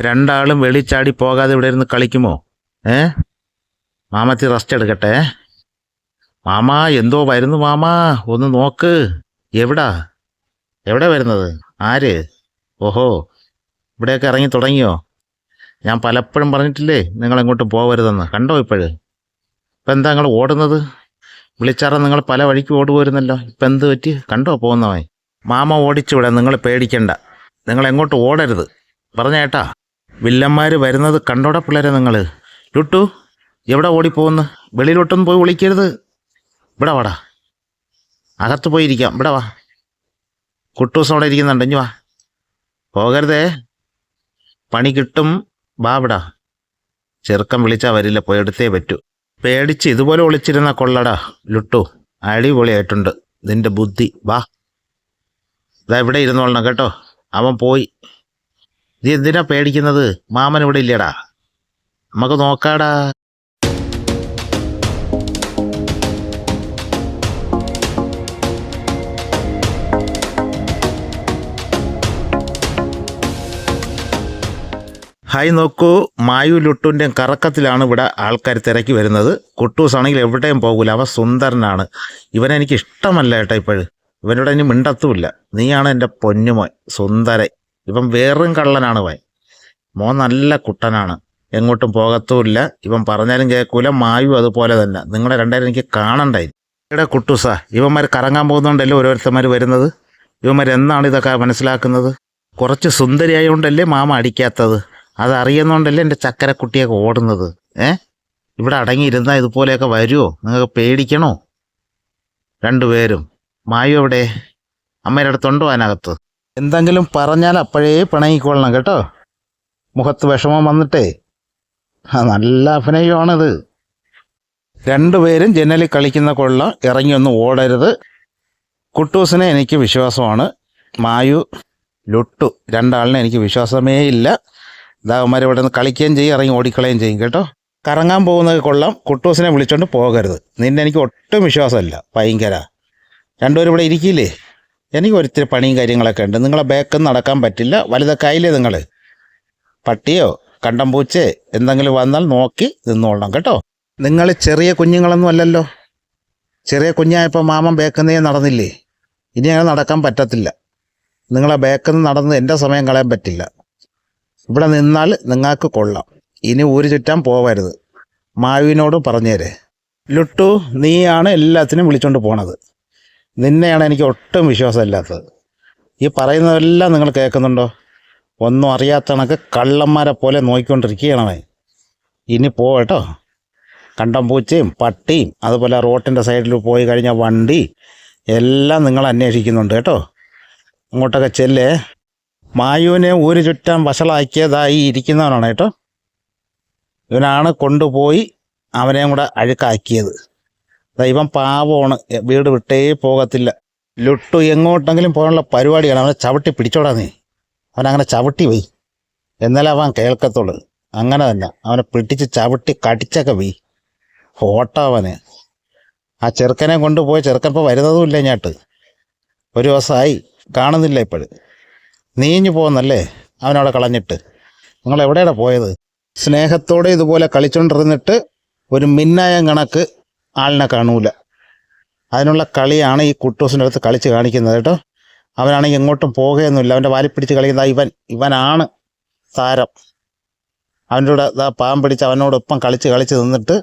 രണ്ടാളും വെളിച്ചാടി പോകാതെ ഇവിടെ ഇരുന്ന് കളിക്കുമോ? മാമത്തി റെസ്റ്റ് എടുക്കട്ടെ. മാമാ എന്തോ വരുന്നു മാമാ, ഒന്ന് നോക്ക്. എവിടെ വരുന്നത്? ആര്? ഓഹോ, ഇവിടെയൊക്കെ ഇറങ്ങി തുടങ്ങിയോ? ഞാൻ പലപ്പോഴും പറഞ്ഞിട്ടില്ലേ നിങ്ങളെങ്ങോട്ടും പോകരുതെന്ന്. കണ്ടോ ഇപ്പോഴ്? ഇപ്പം എന്താ നിങ്ങൾ ഓടുന്നത്? വിളിച്ചാറ നിങ്ങൾ പല വഴിക്ക് ഓടുപോരുന്നല്ലോ. ഇപ്പം എന്ത് പറ്റി? കണ്ടോ പോകുന്നവൻ? മാമ ഓടിച്ചുവിടെ, നിങ്ങൾ പേടിക്കണ്ട. നിങ്ങൾ എങ്ങോട്ട് ഓടരുത് പറഞ്ഞേട്ടാ. വില്ലന്മാർ വരുന്നത് കണ്ടോടെ പിള്ളേരെ നിങ്ങൾ. ലുട്ടു, എവിടെ ഓടിപ്പോകുന്നു? വെളിയിലോട്ടൊന്നും പോയി വിളിക്കരുത്. ഇവിടെ വാടാ, അകത്ത് പോയിരിക്കാം. ഇവിടെ വാ. കുട്ടൂസ് അവിടെ ഇരിക്കുന്നുണ്ട്, ഇഞ്ഞു വാ. പോകരുതേ, പണി കിട്ടും. വാ വിടാ. ചെറുക്കം വിളിച്ചാൽ വരില്ല, പോയെടുത്തേ പറ്റൂ. പേടിച്ച് ഇതുപോലെ ഒളിച്ചിരുന്ന കൊള്ളടാ ലുട്ടു. അടിപൊളിയായിട്ടുണ്ട് നിന്റെ ബുദ്ധി. വാ, ഇതാ ഇവിടെ ഇരുന്നോളണം കേട്ടോ. അവൻ പോയി. നീ എന്തിനാ പേടിക്കുന്നത്? മാമൻ ഇവിടെ ഇല്ലടാ, നമുക്ക് നോക്കാടാ. ഹായ്, നോക്കൂ, മായു ലുട്ടുവിൻ്റെയും കറക്കത്തിലാണ് ഇവിടെ ആൾക്കാർ തിരക്കി വരുന്നത്. കുട്ടൂസ് ആണെങ്കിൽ എവിടെയും പോകില്ല, അവൻ സുന്ദരനാണ്. ഇവനെനിക്ക് ഇഷ്ടമല്ല ഏട്ടാ ഇപ്പോഴും. ഇവനോട് ഇനി മിണ്ടത്തുമില്ല. നീയാണ് എൻ്റെ പൊന്നുമോൻ സുന്ദരൻ. ഇവൻ വേറും കള്ളനാണ്. മോൻ നല്ല കുട്ടനാണ്, എങ്ങോട്ടും പോകത്തുമില്ല. ഇവൻ പറഞ്ഞാലും കേൾക്കൂല. മായു അതുപോലെ തന്നെ. നിങ്ങളെ രണ്ടായിരം എനിക്ക് കാണണ്ടായി. ഇവിടെ കുട്ടൂസാ, ഇവന്മാർ കറങ്ങാൻ പോകുന്നതുകൊണ്ടല്ലേ ഓരോരുത്തന്മാർ വരുന്നത്. ഇവന്മാർ എന്നാണ് ഇതൊക്കെ മനസ്സിലാക്കുന്നത്? കുറച്ച് സുന്ദരിയായതുകൊണ്ടല്ലേ മാമ അടിക്കാത്തത്. അതറിയുന്നതുകൊണ്ടല്ലേ എൻ്റെ ചക്കരക്കുട്ടിയൊക്കെ ഓടുന്നത്. ഇവിടെ അടങ്ങിയിരുന്നാൽ ഇതുപോലെയൊക്കെ വരുമോ? നിങ്ങൾക്ക് പേടിക്കണോ? രണ്ടുപേരും. മായു എവിടെ? അമ്മയുടെ അടുത്തുണ്ടോ അതിനകത്ത്? എന്തെങ്കിലും പറഞ്ഞാൽ അപ്പോഴേ പിണങ്ങിക്കൊള്ളണം കേട്ടോ. മുഖത്ത് വിഷമം വന്നിട്ടേ. നല്ല അഭിനയമാണിത്. രണ്ടുപേരും ജനലിൽ കളിക്കുന്ന കൊള്ളം ഇറങ്ങിയൊന്നും ഓടരുത്. കുട്ടൂസിനെ എനിക്ക് വിശ്വാസമാണ്. മായു ലുട്ടു രണ്ടാളിനെ എനിക്ക് വിശ്വാസമേ ഇല്ല. ഇതാവന്മാർ ഇവിടെ നിന്ന് കളിക്കുകയും ചെയ്യും, ഇറങ്ങി ഓടിക്കളയും ചെയ്യും കേട്ടോ. കറങ്ങാൻ പോകുന്നത് കൊള്ളാം. കുട്ടൂസിനെ വിളിച്ചോണ്ട് പോകരുത്. നിന്നെ എനിക്ക് ഒട്ടും വിശ്വാസമല്ല. ഭയങ്കര. രണ്ടുപേരും ഇവിടെ ഇരിക്കില്ലേ? എനിക്ക് ഒരിത്തിരി പണിയും കാര്യങ്ങളൊക്കെ ഉണ്ട്. നിങ്ങളെ ബാക്കിൽ നടക്കാൻ പറ്റില്ല. വലുതൊക്കെ ആയില്ലേ നിങ്ങൾ? പട്ടിയോ കണ്ടം പൂച്ചേ എന്തെങ്കിലും വന്നാൽ നോക്കി നിന്നോളണം കേട്ടോ. നിങ്ങൾ ചെറിയ കുഞ്ഞുങ്ങളൊന്നും അല്ലല്ലോ. ചെറിയ കുഞ്ഞായപ്പോൾ മാമൻ ബേക്കുന്നേ നടന്നില്ലേ? ഇനി അങ്ങനെ നടക്കാൻ പറ്റത്തില്ല. നിങ്ങളെ ബേക്കിൽ നടന്ന് എൻ്റെ സമയം കളയാൻ പറ്റില്ല. ഇവിടെ നിന്നാൽ നിങ്ങൾക്ക് കൊള്ളാം. ഇനി ഊര് ചുറ്റാൻ പോവരുത്. മായുവിനോട് പറഞ്ഞേരെ. ലുട്ടു, നീയാണ് എല്ലാത്തിനും വിളിച്ചോണ്ട് പോണത്. നിന്നെയാണ് എനിക്ക് ഒട്ടും വിശ്വാസമില്ലാത്തത്. ഈ പറയുന്നതെല്ലാം നിങ്ങൾ കേൾക്കുന്നുണ്ടോ? ഒന്നും അറിയാത്ത കണക്ക് കള്ളന്മാരെ പോലെ നോക്കിക്കൊണ്ടിരിക്കുകയാണവൻ. ഇനി പോകട്ടോ. കണ്ടം പൂച്ചയും പട്ടിയും അതുപോലെ റോട്ടിൻ്റെ സൈഡിൽ പോയി കഴിഞ്ഞ വണ്ടി എല്ലാം നിങ്ങൾ അന്വേഷിക്കുന്നുണ്ട് കേട്ടോ. അങ്ങോട്ടൊക്കെ ചെല്ലേ. മായുവിനെ ഊര് ചുറ്റാൻ വഷളാക്കിയതായി ഇരിക്കുന്നവനാണ് കേട്ടോ. ഇവനാണ് കൊണ്ടുപോയി അവനെയും കൂടെ അഴുക്കാക്കിയത്. ഇവൻ പാവമാണ്, വീട് വിട്ടേ പോകത്തില്ല. ലുട്ടു എങ്ങോട്ടെങ്കിലും പോകാനുള്ള പരിപാടിയാണ്. അവനെ ചവിട്ടി പിടിച്ചോടാ നീ. അവനങ്ങനെ ചവിട്ടി പോയി, എന്നാലും അവൻ കേൾക്കത്തുള്ളൂ. അങ്ങനെ തന്നെ അവനെ പിടിച്ച് ചവിട്ടി കടിച്ചൊക്കെ പോയി. ഓട്ടം അവന്. ആ ചെറുക്കനെ കൊണ്ടുപോയി. ചെറുക്കൻ ഇപ്പോൾ വരുന്നതുമില്ല. ഇങ്ങോട്ട് ഒരു ദിവസമായി കാണുന്നില്ല. ഇപ്പോഴും നീഞ്ഞു പോകുന്നല്ലേ അവനവിടെ കളഞ്ഞിട്ട്. നിങ്ങൾ എവിടെയാണ് പോയത്? സ്നേഹത്തോടെ ഇതുപോലെ കളിച്ചോണ്ടിരുന്നിട്ട് ഒരു മിന്നായം കണക്ക് ആളിനെ കാണൂല. അതിനുള്ള കളിയാണ് ഈ കുട്ടൂസിൻ്റെ അടുത്ത് കളിച്ച് കാണിക്കുന്നത് കേട്ടോ. അവനാണെങ്കിൽ എങ്ങോട്ടും പോകുകയൊന്നുമില്ല. അവൻ്റെ വാരി പിടിച്ച് കളിക്കുന്ന ഇവനാണ് താരം. അവൻ്റെ കൂടെ പാമ്പ് പിടിച്ച് അവനോടൊപ്പം കളിച്ച് നിന്നിട്ട്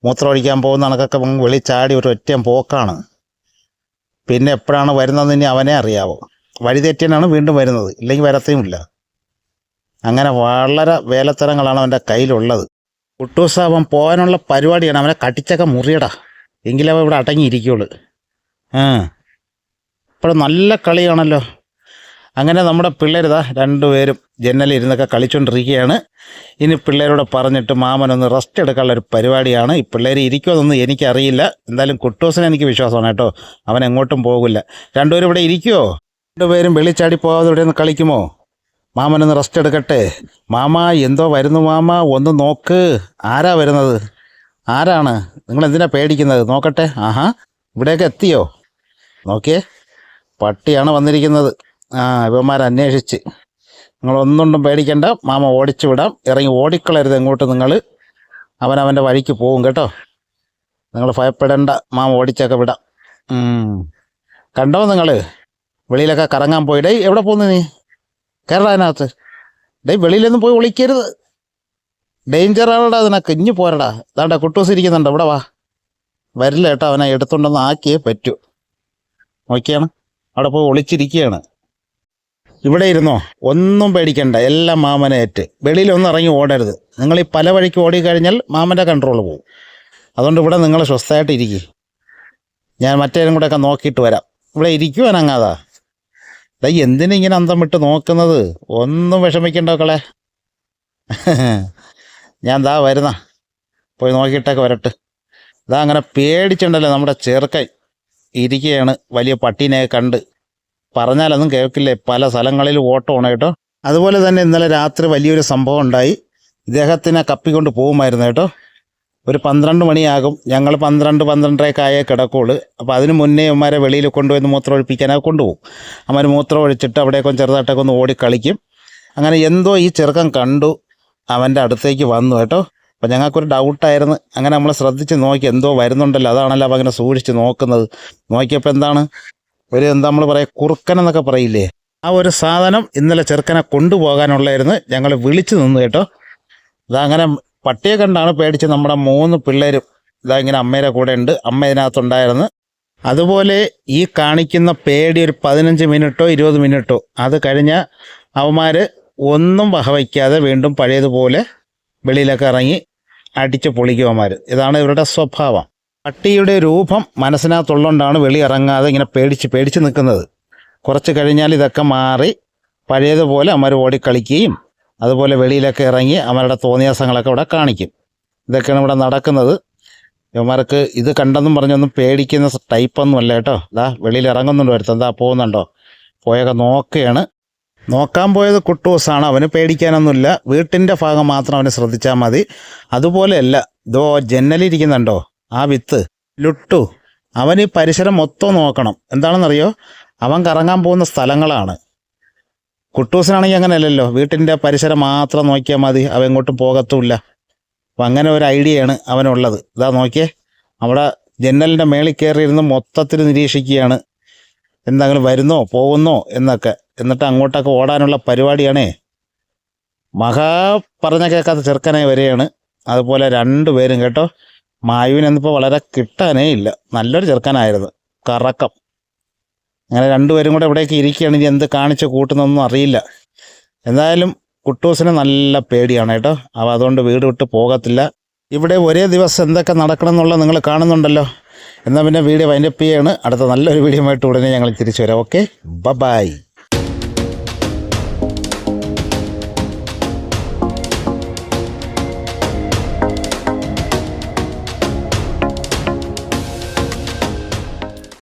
മൂത്രമൊഴിക്കാൻ പോകുന്ന കണക്കൊക്കെ വെളിച്ചാടി ഒരു ഒറ്റയും പോക്കാണ്. പിന്നെ എപ്പോഴാണ് വരുന്നതെന്ന് ഇനി അവനെ അറിയാവോ. വഴിതെറ്റിനാണ് വീണ്ടും വരുന്നത്, ഇല്ലെങ്കിൽ വരത്തേയുമില്ല. അങ്ങനെ വളരെ വേലത്തരങ്ങളാണ് അവൻ്റെ കയ്യിലുള്ളത്. കുട്ടൂസ് അവൻ പോകാനുള്ള പരിപാടിയാണ്. അവനെ കടിച്ചൊക്കെ മുറിയടാ, എങ്കിലും അവൻ ഇവിടെ അടങ്ങിയിരിക്കുള്ളൂ. ഇപ്പോഴും നല്ല കളിയാണല്ലോ. അങ്ങനെ നമ്മുടെ പിള്ളേരിതാ രണ്ടുപേരും ജനലിരുന്നൊക്കെ കളിച്ചുകൊണ്ടിരിക്കുകയാണ്. ഇനി പിള്ളേരോട് പറഞ്ഞിട്ട് മാമനൊന്ന് റെസ്റ്റ് എടുക്കാനുള്ളൊരു പരിപാടിയാണ്. ഈ പിള്ളേർ ഇരിക്കുമെന്നൊന്നും എനിക്കറിയില്ല. എന്തായാലും കുട്ടൂസിനെ എനിക്ക് വിശ്വാസമാണ് കേട്ടോ. അവൻ എങ്ങോട്ടും പോകില്ല. രണ്ടുപേരും ഇവിടെ ഇരിക്കുമോ? രണ്ടുപേരും വെളിച്ചാടി പോകാതെ ഇവിടെ നിന്ന് കളിക്കുമോ? മാമനൊന്ന് റെസ്റ്റ് എടുക്കട്ടെ. മാമ എന്തോ വരുന്നു മാമ, ഒന്ന് നോക്ക്. ആരാ വരുന്നത്? ആരാണ്? നിങ്ങളെന്തിനാ പേടിക്കുന്നത്? നോക്കട്ടെ. ആഹാ, ഇവിടെയൊക്കെ എത്തിയോ? നോക്കിയേ, പട്ടിയാണ് വന്നിരിക്കുന്നത്. ഇവന്മാർ അന്വേഷിച്ച് നിങ്ങളൊന്നുകൊണ്ടും പേടിക്കണ്ട, മാമ ഓടിച്ചു വിടാം. ഇറങ്ങി ഓടിക്കളരുത് എങ്ങോട്ട്. നിങ്ങൾ അവനവൻ്റെ വഴിക്ക് പോവും കേട്ടോ. നിങ്ങൾ ഭയപ്പെടേണ്ട, മാമ ഓടിച്ചൊക്കെ വിടാം. കണ്ടോ നിങ്ങൾ വെളിയിലൊക്കെ കറങ്ങാൻ പോയി. ഡേയ് എവിടെ പോകുന്നു നീ? കയറടാ അതിനകത്ത്. ഡേയ് വെളിയിലൊന്നും പോയി ഒളിക്കരുത്, ഡേഞ്ചറാണടാ അതിനൊക്കെ. ഇഞ്ഞു പോരടാ. അതാണ്ടാ കുട്ടൂസ് ഇരിക്കുന്നുണ്ട്, ഇവിടെ വാ. വരില്ല കേട്ടോ, അവനെ എടുത്തുകൊണ്ടൊന്ന് ആക്കിയേ പറ്റൂ. നോക്കിയാണ് അവിടെ പോയി ഒളിച്ചിരിക്കുകയാണ്. ഇവിടെ ഇരുന്നോ, ഒന്നും പേടിക്കണ്ട, എല്ലാം മാമനെ ഏറ്റ്. വെളിയിലൊന്നും ഇറങ്ങി ഓടരുത്. നിങ്ങൾ ഈ പല വഴിക്ക് ഓടിക്കഴിഞ്ഞാൽ മാമൻ്റെ കൺട്രോൾ പോകും. അതുകൊണ്ട് ഇവിടെ നിങ്ങൾ സ്വസ്ഥമായിട്ട് ഇരിക്കും. ഞാൻ മറ്റേരും കൂടെയൊക്കെ നോക്കിയിട്ട് വരാം. ഇവിടെ ഇരിക്കുവാനങ്ങാതാ. എന്തിനിങ്ങനെ അന്തം വിട്ട് നോക്കുന്നത്? ഒന്നും വിഷമിക്കണ്ട മക്കളെ. ഞാൻ ദാ വരുന്ന, പോയി നോക്കിയിട്ടൊക്കെ വരട്ടെ. ഇതാ അങ്ങനെ പേടിച്ചുണ്ടല്ലോ നമ്മുടെ ചെറുക്കൻ ഇരിക്കുകയാണ്. വലിയ പട്ടീനെ കണ്ട് പറഞ്ഞാലൊന്നും കേൾക്കില്ലേ, പല സ്ഥലങ്ങളിൽ ഓട്ടമാണ് കേട്ടോ. അതുപോലെ തന്നെ ഇന്നലെ രാത്രി വലിയൊരു സംഭവം ഉണ്ടായി. ഇദ്ദേഹത്തിനെ കപ്പിക്കൊണ്ട് പോകുമായിരുന്നു കേട്ടോ. ഒരു 12 മണിയാകും. ഞങ്ങൾ 12-12:30 ആയേ കിടക്കുള്ളൂ. അപ്പോൾ അതിന് മുന്നേ അവന്മാരെ വെളിയിൽ കൊണ്ടുപോയി മൂത്രം ഒഴിപ്പിക്കാനൊക്കെ കൊണ്ടുപോകും. അവന്മാർ മൂത്രം ഒഴിച്ചിട്ട് അവിടേക്ക് ചെറുതായിട്ടൊക്കെ ഒന്ന് ഓടിക്കളിക്കും. അങ്ങനെ എന്തോ ഈ ചെറുക്കൻ കണ്ടു, അവൻ്റെ അടുത്തേക്ക് വന്നു കേട്ടോ. അപ്പോൾ ഞങ്ങൾക്കൊരു ഡൗട്ടായിരുന്നു. അങ്ങനെ നമ്മൾ ശ്രദ്ധിച്ച് നോക്കി, എന്തോ വരുന്നുണ്ടല്ലോ, അതാണല്ലോ അപ്പം അങ്ങനെ സൂക്ഷിച്ച് നോക്കുന്നത്. നോക്കിയപ്പോൾ എന്താണ്, എന്താ നമ്മൾ പറയുക, കുറുക്കൻ എന്നൊക്കെ പറയില്ലേ, ആ ഒരു സാധനം ഇന്നലെ ചെറുക്കനെ കൊണ്ടുപോകാനുള്ളായിരുന്നു. ഞങ്ങൾ വിളിച്ചു നിന്നു കേട്ടോ. അതങ്ങനെ പട്ടിയെ കണ്ടാണ് പേടിച്ച് നമ്മുടെ 3 പിള്ളേരും ഇങ്ങനെ അമ്മയുടെ കൂടെ ഉണ്ട്. അമ്മ ഇതിനകത്തുണ്ടായിരുന്നു. അതുപോലെ ഈ കാണിക്കുന്ന പേടി ഒരു 15 മിനിറ്റോ 20 മിനിറ്റോ അത് കഴിഞ്ഞാൽ അവന്മാർ ഒന്നും വഹവയ്ക്കാതെ വീണ്ടും പഴയതുപോലെ വെളിയിലൊക്കെ ഇറങ്ങി അടിച്ച് പൊളിക്കും അവന്മാർ. ഇതാണ് ഇവരുടെ സ്വഭാവം. പട്ടിയുടെ രൂപം മനസ്സിനകത്തുള്ളതുകൊണ്ടാണ് വെളി ഇറങ്ങാതെ ഇങ്ങനെ പേടിച്ച് നിൽക്കുന്നത്. കുറച്ച് കഴിഞ്ഞാൽ ഇതൊക്കെ മാറി പഴയതുപോലെ അവന്മാർ ഓടിക്കളിക്കുകയും അതുപോലെ വെളിയിലൊക്കെ ഇറങ്ങി അവരുടെ തോന്നിയാസങ്ങളൊക്കെ ഇവിടെ കാണിക്കും. ഇതൊക്കെയാണ് ഇവിടെ നടക്കുന്നത്. ഇവന്മാർക്ക് ഇത് കണ്ടെന്നും പറഞ്ഞൊന്നും പേടിക്കുന്ന ടൈപ്പൊന്നും അല്ല കേട്ടോ. വെളിയിൽ ഇറങ്ങുന്നുണ്ടോ, അടുത്ത് പോകുന്നുണ്ടോ, പോയൊക്കെ നോക്കുകയാണ്. നോക്കാൻ പോയത് കുട്ടൂസാണ്. അവന് പേടിക്കാനൊന്നുമില്ല, വീട്ടിൻ്റെ ഭാഗം മാത്രം അവന് ശ്രദ്ധിച്ചാൽ മതി. അതുപോലെയല്ല, ഇതോ ജനലിരിക്കുന്നുണ്ടോ ആ വിത്ത് ലുട്ടു, അവൻ ഈ പരിസരം മൊത്തം നോക്കണം. എന്താണെന്നറിയോ, അവൻ കറങ്ങാൻ പോകുന്ന സ്ഥലങ്ങളാണ്. കുട്ടൂസിനാണെങ്കിൽ അങ്ങനെയല്ലല്ലോ, വീട്ടിൻ്റെ പരിസരം മാത്രം നോക്കിയാൽ മതി, അവൻ എങ്ങോട്ടും പോകത്തുമില്ല. അപ്പം അങ്ങനെ ഒരു ഐഡിയയാണ് അവനുള്ളത്. ഇതാ നോക്കിയേ, അവിടെ ജനലിൻ്റെ മേളിൽ കയറിയിരുന്ന് മൊത്തത്തിൽ നിരീക്ഷിക്കുകയാണ്, എന്തെങ്കിലും വരുന്നോ പോകുന്നോ എന്നൊക്കെ. എന്നിട്ട് അങ്ങോട്ടൊക്കെ ഓടാനുള്ള പരിപാടിയാണേ. മഹാ പറഞ്ഞ കേൾക്കാത്ത ചെറുക്കനെ വരികയാണ്. അതുപോലെ 2 പേരും കേട്ടോ. മായുവിനെന്നിപ്പോൾ വളരെ കിട്ടാനേ ഇല്ല, നല്ലൊരു ചെറുക്കനായിരുന്നു, കറക്കം. അങ്ങനെ 2 പേരും കൂടെ ഇവിടേക്ക് ഇരിക്കുകയാണ്. ഇനി എന്ത് കാണിച്ച് കൂട്ടുന്നൊന്നും അറിയില്ല. എന്തായാലും കുട്ടൂസിന് നല്ല പേടിയാണ് കേട്ടോ. അവ അതുകൊണ്ട് വീട് വിട്ട് പോകത്തില്ല. ഇവിടെ ഒരേ ദിവസം എന്തൊക്കെ നടക്കണം എന്നുള്ളത് നിങ്ങൾ കാണുന്നുണ്ടല്ലോ. എന്നാൽ പിന്നെ വീഡിയോ വൈൻഡപ്പ് ചെയ്യാണ്. അടുത്ത നല്ലൊരു വീഡിയോ ആയിട്ട് ഉടനെ ഞങ്ങൾ തിരിച്ചു വരാം. Okay, by.